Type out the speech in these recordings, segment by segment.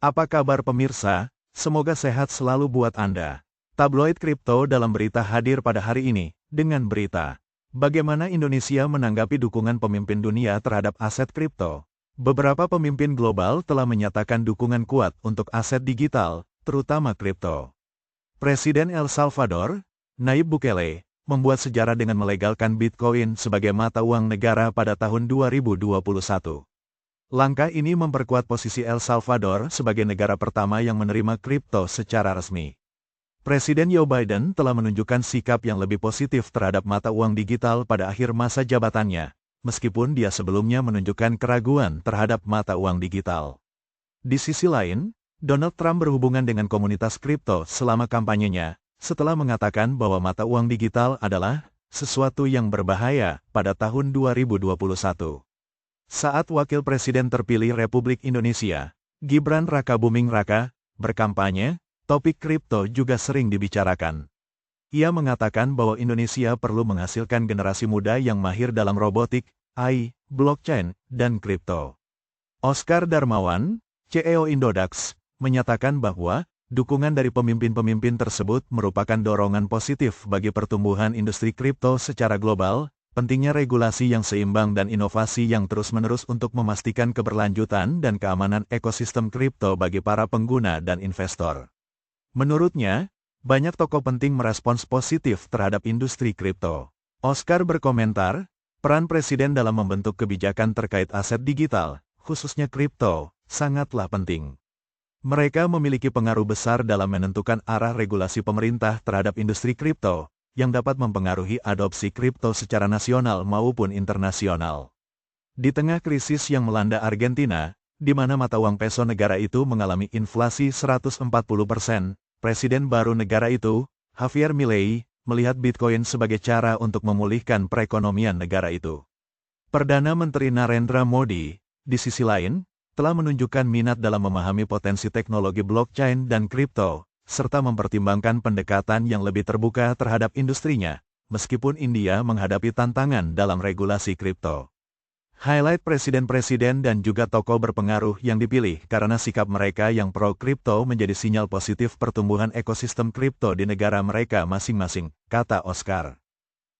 Apa kabar pemirsa? Semoga sehat selalu buat Anda. Tabloid kripto dalam berita hadir pada hari ini, dengan berita. Bagaimana Indonesia menanggapi dukungan pemimpin dunia terhadap aset kripto? Beberapa pemimpin global telah menyatakan dukungan kuat untuk aset digital, terutama kripto. Presiden El Salvador, Nayib Bukele, membuat sejarah dengan melegalkan Bitcoin sebagai mata uang negara pada tahun 2021. Langkah ini memperkuat posisi El Salvador sebagai negara pertama yang menerima kripto secara resmi. Presiden Joe Biden telah menunjukkan sikap yang lebih positif terhadap mata uang digital pada akhir masa jabatannya, meskipun dia sebelumnya menunjukkan keraguan terhadap mata uang digital. Di sisi lain, Donald Trump berhubungan dengan komunitas kripto selama kampanyenya, setelah mengatakan bahwa mata uang digital adalah sesuatu yang berbahaya pada tahun 2021. Saat Wakil Presiden terpilih Republik Indonesia, Gibran Rakabuming Raka, berkampanye, topik kripto juga sering dibicarakan. Ia mengatakan bahwa Indonesia perlu menghasilkan generasi muda yang mahir dalam robotik, AI, blockchain, dan kripto. Oscar Darmawan, CEO Indodax, menyatakan bahwa dukungan dari pemimpin-pemimpin tersebut merupakan dorongan positif bagi pertumbuhan industri kripto secara global. Pentingnya regulasi yang seimbang dan inovasi yang terus-menerus untuk memastikan keberlanjutan dan keamanan ekosistem kripto bagi para pengguna dan investor. Menurutnya, banyak tokoh penting merespons positif terhadap industri kripto. Oscar berkomentar, peran presiden dalam membentuk kebijakan terkait aset digital, khususnya kripto, sangatlah penting. Mereka memiliki pengaruh besar dalam menentukan arah regulasi pemerintah terhadap industri kripto, yang dapat mempengaruhi adopsi kripto secara nasional maupun internasional. Di tengah krisis yang melanda Argentina, di mana mata uang peso negara itu mengalami inflasi 140%, Presiden baru negara itu, Javier Milei, melihat Bitcoin sebagai cara untuk memulihkan perekonomian negara itu. Perdana Menteri Narendra Modi, di sisi lain, telah menunjukkan minat dalam memahami potensi teknologi blockchain dan kripto, serta mempertimbangkan pendekatan yang lebih terbuka terhadap industrinya, meskipun India menghadapi tantangan dalam regulasi kripto. Highlight presiden-presiden dan juga tokoh berpengaruh yang dipilih karena sikap mereka yang pro-kripto menjadi sinyal positif pertumbuhan ekosistem kripto di negara mereka masing-masing, kata Oscar.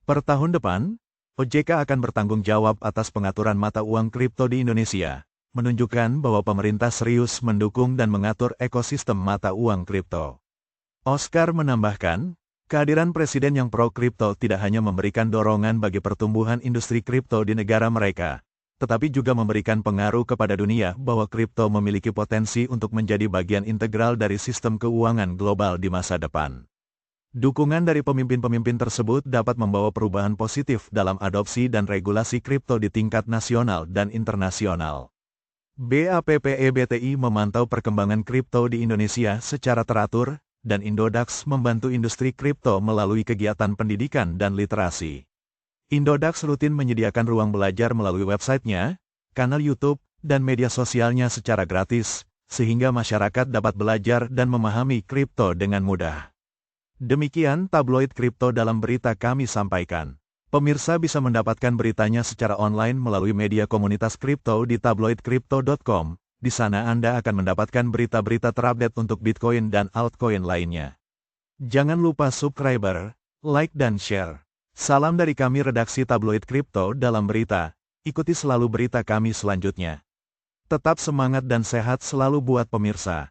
Per tahun depan, OJK akan bertanggung jawab atas pengaturan mata uang kripto di Indonesia, menunjukkan bahwa pemerintah serius mendukung dan mengatur ekosistem mata uang kripto. Oscar menambahkan, kehadiran presiden yang pro-kripto tidak hanya memberikan dorongan bagi pertumbuhan industri kripto di negara mereka, tetapi juga memberikan pengaruh kepada dunia bahwa kripto memiliki potensi untuk menjadi bagian integral dari sistem keuangan global di masa depan. Dukungan dari pemimpin-pemimpin tersebut dapat membawa perubahan positif dalam adopsi dan regulasi kripto di tingkat nasional dan internasional. BAPPEBTI memantau perkembangan kripto di Indonesia secara teratur, dan Indodax membantu industri kripto melalui kegiatan pendidikan dan literasi. Indodax rutin menyediakan ruang belajar melalui websitenya, kanal YouTube, dan media sosialnya secara gratis, sehingga masyarakat dapat belajar dan memahami kripto dengan mudah. Demikian tabloid kripto dalam berita kami sampaikan. Pemirsa bisa mendapatkan beritanya secara online melalui media komunitas kripto di tabloidkripto.com. Di sana Anda akan mendapatkan berita-berita terupdate untuk Bitcoin dan altcoin lainnya. Jangan lupa subscribe, like dan share. Salam dari kami redaksi tabloid kripto dalam berita. Ikuti selalu berita kami selanjutnya. Tetap semangat dan sehat selalu buat pemirsa.